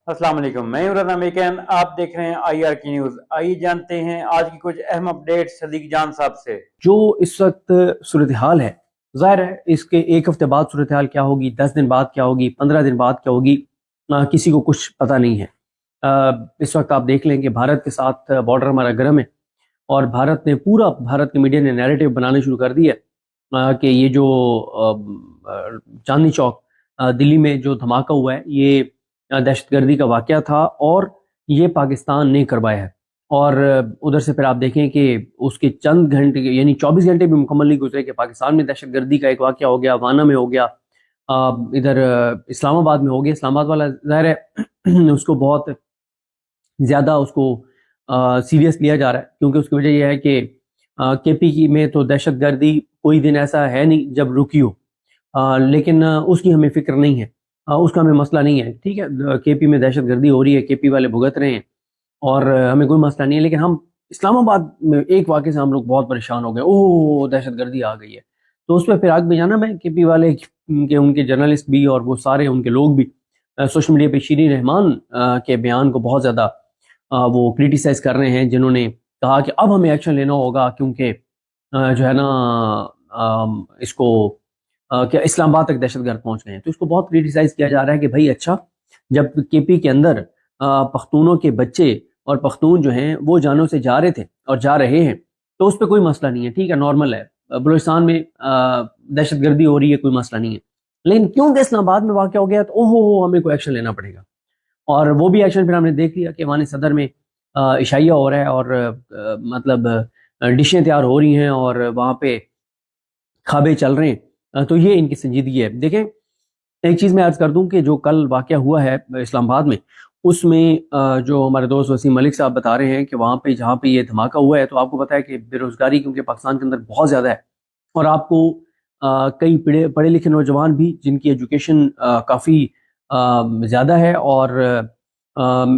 अस्सलाम वालेकुम, मैं हूं रज़ा मेकन। आप देख रहे हैं IR की न्यूज़। आइए जानते हैं आज की कुछ अहम अपडेट सदीक जान साहब से। जो इस वक्त सूरत हाल है, ज़ाहिर है इसके एक हफ्ते बाद सूरत हाल क्या होगी, 10 दिन बाद क्या होगी, 15 दिन बाद क्या होगी, किसी को कुछ पता नहीं है। इस वक्त आप देख लें कि भारत के साथ बॉर्डर हमारा गर्म है और भारत के मीडिया ने नैरेटिव बनाने शुरू कर दिया कि ये जो चांदनी चौक दिल्ली में जो धमाका हुआ है ये दहशतगर्दी का वाक़या था और ये पाकिस्तान ने करवाया है। और उधर से फिर आप देखें कि उसके चंद घंटे यानी 24 घंटे भी मुकम्मल नहीं गुजरे कि पाकिस्तान में दहशतगर्दी का एक वाक़या हो गया, वाना में हो गया, इधर इस्लामाबाद में हो गया। इस्लामाबाद वाला ज़ाहिर है उसको बहुत ज़्यादा उसको सीरियस लिया जा रहा है, क्योंकि उसकी वजह यह है कि KP में तो दहशतगर्दी कोई दिन ऐसा है नहीं जब रुकी हो, लेकिन उसकी हमें फ़िक्र नहीं है, उसका हमें मसला नहीं है। ठीक है, KP में दहशतगर्दी हो रही है, KP वाले भुगत रहे हैं और हमें कोई मसला नहीं है, लेकिन हम इस्लामाबाद में एक वाक़े से हम लोग बहुत परेशान हो गए, ओह दहशतगर्दी आ गई है। तो उस पर फिर आग में जाना मैं KP वाले के उनके जर्नलिस्ट भी और वो सारे उनके लोग भी सोशल मीडिया पे शीरीन रहमान के बयान को बहुत ज़्यादा वो क्रिटिसाइज़ कर रहे हैं, जिन्होंने कहा कि अब हमें एक्शन लेना होगा क्योंकि जो है ना इसको क्या इस्लामाबाद तक दहशतगर्द पहुंच गए हैं। तो इसको बहुत क्रिटिसाइज़ किया जा रहा है कि भाई अच्छा, जब KP के अंदर पख्तूनों के बच्चे और पख्तून जो हैं वो जानों से जा रहे थे और जा रहे हैं तो उस पर कोई मसला नहीं है, ठीक है, नॉर्मल है। बलूचिस्तान में दहशतगर्दी हो रही है, कोई मसला नहीं है, लेकिन क्योंकि इस्लामाबाद में वाक़या हो गया तो ओहो हमें कोई एक्शन लेना पड़ेगा। और वो भी एक्शन फिर हमने देख लिया कि वानी सदर में इशाइया हो रहा है और मतलब डिशें तैयार हो रही हैं और वहाँ पे खाबे चल रहे हैं। तो ये इनकी संजीदगी है। देखें, एक चीज़ मैं अर्ज़ कर दूं कि जो कल वाक़या हुआ है इस्लामाबाद में, उसमें जो हमारे दोस्त वसीम मलिक साहब बता रहे हैं कि वहाँ पे जहाँ पे ये धमाका हुआ है, तो आपको पता है कि बेरोज़गारी क्योंकि पाकिस्तान के अंदर बहुत ज़्यादा है और आपको कई पढ़े लिखे नौजवान भी जिनकी एजुकेशन काफ़ी ज़्यादा है और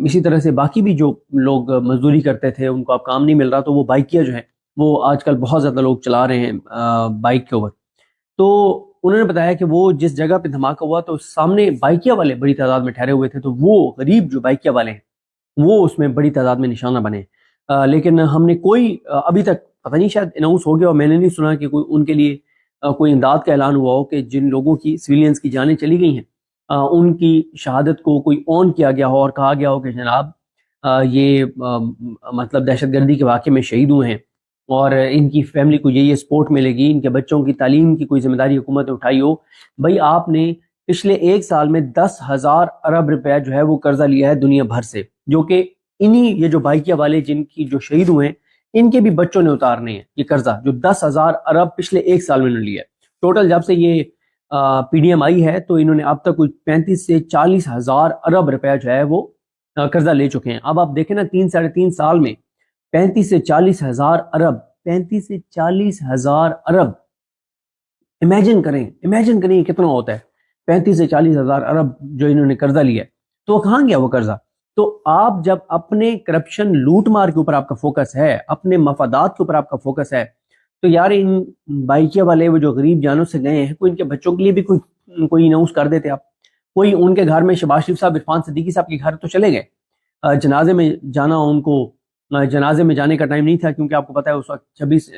इसी तरह से बाकी भी जो लोग मजदूरी करते थे उनको अब काम नहीं मिल रहा, तो वो बाइकिया जो है वो आजकल बहुत ज़्यादा लोग चला रहे हैं बाइक के ऊपर। तो उन्होंने बताया कि वो जिस जगह पे धमाका हुआ तो सामने बाइकिया वाले बड़ी तादाद में ठहरे हुए थे, तो वो गरीब जो बाइकिया वाले हैं वो उसमें बड़ी तादाद में निशाना बने। लेकिन हमने कोई अभी तक पता नहीं, शायद अनाउंस हो गया और मैंने नहीं सुना कि कोई उनके लिए कोई इमदाद का ऐलान हुआ हो कि जिन लोगों की सिविलियंस की जानें चली गई हैं उनकी शहादत को कोई ऑन किया गया हो और कहा गया हो कि जनाब ये मतलब दहशतगर्दी के वाक़े में शहीद हुए हैं और इनकी फैमिली को ये सपोर्ट मिलेगी, इनके बच्चों की तालीम की कोई जिम्मेदारी हुकूमत ने उठाई हो। भाई आपने पिछले एक साल में 10,000 अरब रुपया जो है वो कर्जा लिया है दुनिया भर से, जो कि इन्हीं ये जो बाइकिया वाले जिनकी जो शहीद हुए हैं इनके भी बच्चों ने उतारने हैं ये कर्जा, जो 10,000 अरब पिछले एक साल में उन्होंने लिया है। टोटल जब से ये PDM आई है तो इन्होंने अब तक कुछ 35 से 40 हज़ार अरब रुपया जो है वो कर्जा ले चुके हैं। अब आप देखें ना, 3-3.5 साल में 35 से 40 हज़ार अरब, 35 से 40 हज़ार अरब, इमेजिन करें कितना होता है 35 से 40 हज़ार अरब जो इन्होंने कर्जा लिया है। तो कहाँ गया वो कर्जा? तो आप जब अपने करप्शन लूट मार के ऊपर आपका फोकस है, अपने मफादात के ऊपर आपका फोकस है, तो यार इन बाइकिया वाले वो जो गरीब जानों से गए हैं, कोई इनके बच्चों के लिए भी कोई अनाउंस कर देते आप। कोई उनके घर में शहबाज शरीफ साहब, इरफान सिद्दीकी साहब के घर तो चले गए, जनाजे में जाना, उनको जनाजे में जाने का टाइम नहीं था, क्योंकि आपको पता है उस वक्त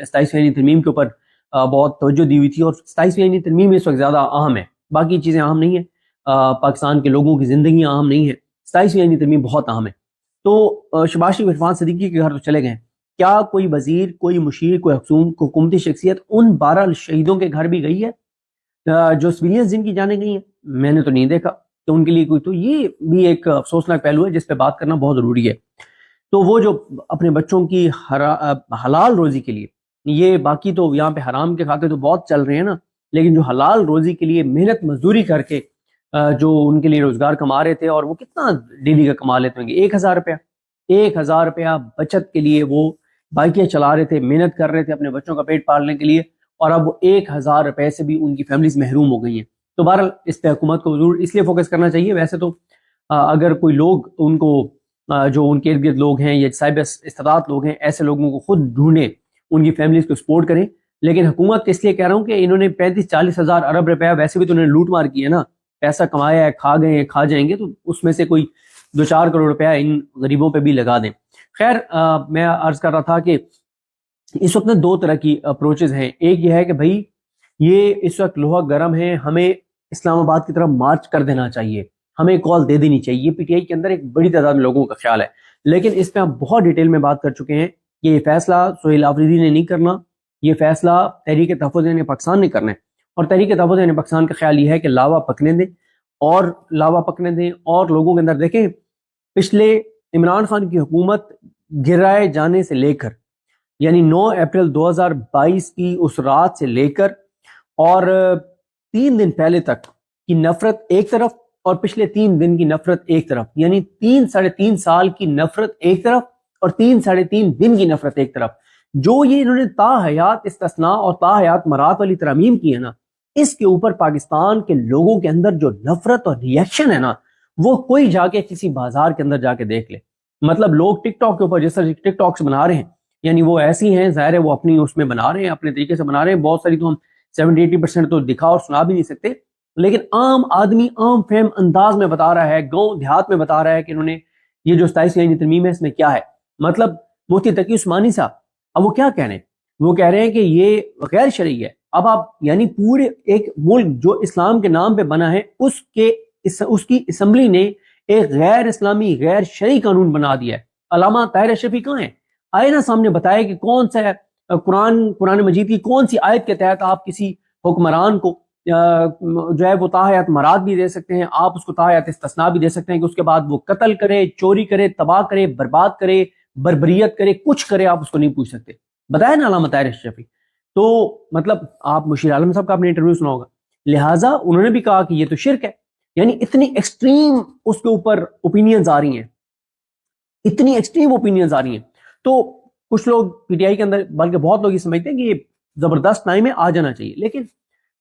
27वीं तरमीम के ऊपर बहुत तवज्जो दी हुई थी और 27वीं तरमीम इस वक्त ज़्यादा अहम है, बाकी चीज़ें अहम नहीं है, पाकिस्तान के लोगों की ज़िंदगी अहम नहीं है, 27वीं तरमीम बहुत अहम है। तो शहबाज शरीफ, इरफान सिद्दीकी के घर तो चले गए, क्या कोई वजीर, कोई मुशीर, कोई हुकूमती शख्सियत उन 12 शहीदों के घर भी गई है जो सिविलियंस जिनकी जाने गई हैं? मैंने तो नहीं देखा कि उनके लिए कोई, तो ये भी एक अफसोसनाक पहलू है जिस पे बात करना बहुत ज़रूरी है। तो वो जो अपने बच्चों की हलाल रोज़ी के लिए, ये बाकी तो यहाँ पे हराम के खाते तो बहुत चल रहे हैं ना, लेकिन जो हलाल रोज़ी के लिए मेहनत मजदूरी करके जो उनके लिए रोज़गार कमा रहे थे, और वो कितना डेली का कमा लेते होंगे, 1,000 रुपया बचत के लिए वो बाइकें चला रहे थे, मेहनत कर रहे थे अपने बच्चों का पेट पालने के लिए, और अब वो 1,000 रुपए से भी उनकी फैमिलीज महरूम हो गई हैं। तो बहरहाल इस पे हुकूमत को जरूर इसलिए फोकस करना चाहिए। वैसे तो अगर कोई लोग उनको जो उनके इर्द गिर्द लोग हैं या साहिब इस्तात लोग हैं, ऐसे लोगों को खुद ढूंढें, उनकी फैमिलीज को सपोर्ट करें। लेकिन हुकूमत को इसलिए कह रहा हूँ कि इन्होंने 35-40 हज़ार अरब रुपया वैसे भी तो उन्होंने लूट मार की है ना, पैसा कमाया है, खा गए हैं, खा जाएंगे, तो उसमें से कोई 2-4 करोड़ रुपया इन गरीबों पे भी लगा दें। खैर मैं अर्ज कर रहा था कि इस वक्त 2 तरह की अप्रोचेज हैं। एक ये है कि भाई ये इस वक्त लोहा गर्म है, हमें इस्लामाबाद की तरफ मार्च कर देना चाहिए, हमें कॉल दे देनी चाहिए। पीटीआई के अंदर एक बड़ी तादाद में लोगों का ख्याल है, लेकिन इस पे हम बहुत डिटेल में बात कर चुके हैं कि ये फैसला सुहेल आफरीदी ने नहीं करना, ये फैसला तहरीक तहफ़्फ़ुज़ पाकिस्तान ने करना है। और तहरीक तहफ़्फ़ुज़ पाकिस्तान का ख्याल ये है कि लावा पकने दें और लोगों के अंदर देखें, पिछले इमरान खान की हुकूमत गिराए जाने से लेकर, यानी 9 अप्रैल 2022 की उस रात से लेकर और 3 दिन पहले तक की नफरत एक तरफ और पिछले 3 दिन की नफरत एक तरफ, यानी 3-3.5 साल की नफरत एक तरफ और 3-3.5 दिन की नफरत एक तरफ। जो ये इन्होंने ताहयात इस्तिस्ना और ताहयात मरात वाली तरमीम की है ना, इसके ऊपर पाकिस्तान के लोगों के अंदर जो नफरत और रिएक्शन है ना, वो कोई जाके किसी बाजार के अंदर जाके देख ले। मतलब लोग टिकटॉक के ऊपर जिस तरह टिकटॉक्स बना रहे हैं, यानी वो ऐसी हैं, जाहिर है वो अपनी उसमें बना रहे हैं, अपने तरीके से बना रहे हैं। बहुत सारी तो हम 70-80% तो दिखा और सुना भी नहीं सकते, लेकिन आम आदमी आम फहम अंदाज में बता रहा है, गांव देहात में बता रहा है कि इन्होंने ये जो 27 तरमीम है इसमें क्या है। मतलब मुफ्ती तकी उस्मानी साहब अब वो क्या कह रहे हैं, वो कह रहे हैं कि ये गैर शरई है। अब आप यानी पूरे एक मुल्क जो इस्लाम के नाम पे बना है उसकी असम्बली ने एक गैर इस्लामी गैर शरई कानून बना दिया है। अल्लामा ताहिर अशरफी कहाँ है, आए ना सामने बताए कि कौन सा कुरान मजीद की कौन सी आयत के तहत आप किसी हुक्मरान को जो है वो ताहयात मराद भी दे सकते हैं, आप उसको ताहयात इस्तिस्ना भी दे सकते हैं कि उसके बाद वो कत्ल करे, चोरी करे, तबाह करे, बर्बाद करे, बर्बरियत करे, कुछ करे, आप उसको नहीं पूछ सकते। बताया ना अल्लामा ताहिर अशरफी। तो मतलब आप मुशीर आलम साहब का आपने इंटरव्यू सुना होगा, लिहाजा उन्होंने भी कहा कि ये तो शिर्क है। यानी इतनी एक्सट्रीम उसके ऊपर ओपिनियंस आ रही हैं, इतनी एक्सट्रीम ओपिनियंस आ रही हैं। तो कुछ लोग पीटीआई के अंदर, बल्कि बहुत लोग ये समझते हैं कि ये जबरदस्त टाइम में आ जाना चाहिए, लेकिन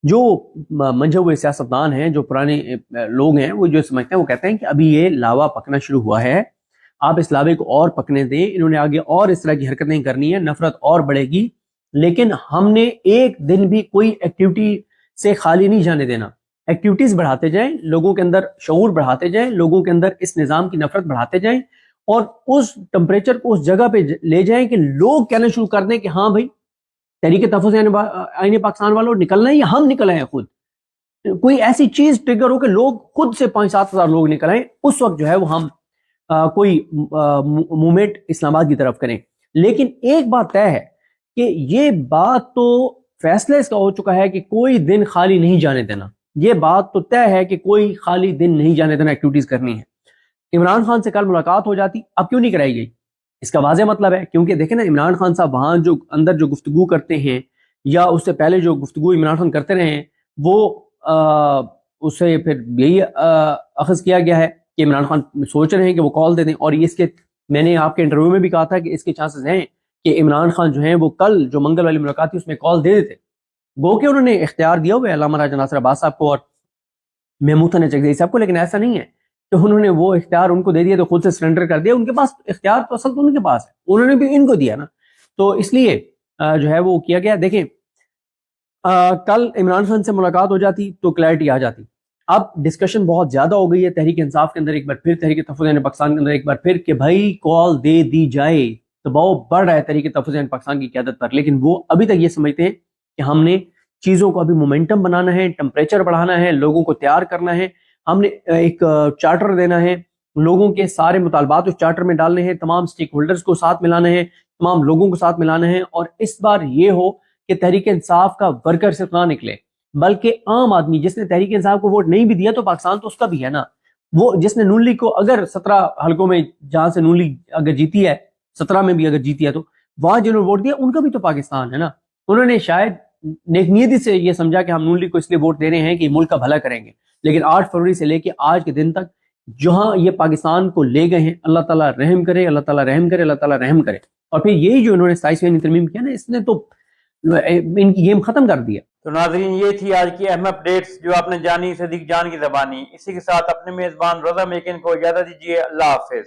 जो मंझे हुए सियासतदान हैं, जो पुराने लोग हैं, वो जो समझते हैं वो कहते हैं कि अभी ये लावा पकना शुरू हुआ है, आप इस लावे को और पकने दें, इन्होंने आगे और इस तरह की हरकतें करनी है, नफरत और बढ़ेगी, लेकिन हमने एक दिन भी कोई एक्टिविटी से खाली नहीं जाने देना। एक्टिविटीज बढ़ाते जाएं, लोगों के अंदर शऊर बढ़ाते जाएं, लोगों के अंदर इस निज़ाम की नफरत बढ़ाते जाएं और उस टेम्परेचर को उस जगह पे ले जाएं कि लोग कहना शुरू कर दें कि हाँ भाई तहरीक तहफ़्फ़ुज़ आईन पाकिस्तान वालों निकलना है या हम निकल आए खुद। कोई ऐसी चीज ट्रिगर हो कि लोग खुद से 5-7 हज़ार लोग निकल आए, उस वक्त जो है वो हम कोई मूवमेंट इस्लामाबाद की तरफ करें। लेकिन एक बात तय है कि ये बात तो फैसला इसका हो चुका है कि कोई दिन खाली नहीं जाने देना। ये बात तो तय है कि कोई खाली दिन नहीं जाने देना, एक्टिविटीज करनी है। इमरान खान से कल मुलाकात हो जाती, अब क्यों नहीं कराई गई? इसका वाज़ेह मतलब है, क्योंकि देखें ना, इमरान खान साहब वहां जो अंदर जो गुफ्तगू करते हैं या उससे पहले जो गुफ्तगू इमरान खान करते रहे हैं, वो उससे फिर यही अखज़ किया गया है कि इमरान खान सोच रहे हैं कि वो कॉल दे दें। और इसके मैंने आपके इंटरव्यू में भी कहा था कि इसके चांसेस हैं कि इमरान खान जो हैं वो कल जो मंगल वाली मुलाकात थी उसमें कॉल दे देते। गो के उन्होंने इख्तियार दिया हुआ है अल्लामा राजा नासिर अब्बास साहब को और महमूद हसन चकदेई साहब को, लेकिन ऐसा नहीं है कि उन्होंने वो इख्तियार उनको दे दिया तो खुद से सरेंडर कर दिया। उनके पास इख्तियार तो असल तो उनके पास है, उन्होंने भी इनको दिया ना, तो इसलिए जो है वो किया गया। देखें कल इमरान खान से मुलाकात हो जाती तो क्लैरिटी आ जाती। अब डिस्कशन बहुत ज्यादा हो गई है तहरीक इंसाफ के अंदर, एक बार फिर तहरीक तहफ़्फ़ुज़ पाकिस्तान के अंदर एक बार फिर कि भाई कॉल दे दी जाए। दबाव बढ़ रहा है तहरीक तहफ़्फ़ुज़ पाकिस्तान की क़यादत पर, लेकिन वो अभी तक ये समझते हैं कि हमने चीज़ों को अभी मोमेंटम बनाना है, टेम्परेचर बढ़ाना है, लोगों को तैयार करना है, हमने एक चार्टर देना है, लोगों के सारे मुतालबात उस चार्टर में डालने हैं, तमाम स्टेक होल्डर्स को साथ मिलाना है, तमाम लोगों को साथ मिलाना है। और इस बार ये हो कि तहरीक इंसाफ का वर्कर सिर्फ ना निकले, बल्कि आम आदमी जिसने तहरीक इंसाफ को वोट नहीं भी दिया तो पाकिस्तान तो उसका भी है ना। वो जिसने नून लीग को अगर 17 हलकों में जहां से नून लीग अगर जीती है, 17 में भी अगर जीती है, तो वहां जिन्होंने वोट दिया उनका भी तो पाकिस्तान है ना। उन्होंने शायद नेकनियती से ये समझा कि हम नून लीग को इसलिए वोट दे रहे हैं कि मुल्क का भला करेंगे, लेकिन 8 फरवरी से लेके आज के दिन तक जहां ये पाकिस्तान को ले गए हैं, अल्लाह ताला रहम करे, अल्लाह ताला रहम करे, अल्लाह ताला रहम करे। और फिर यही जो इन्होंने 27वें तरमीम किया ना, इसने तो इनकी गेम खत्म कर दिया। तो नाज़रीन, ये थी आज की अहम अपडेट्स जो आपने जानी सदीक जान की ज़बानी। इसी के साथ अपने मेज़बान रोज़ा मेकिन को इजाज़त दीजिए। अल्लाह हाफ़िज़।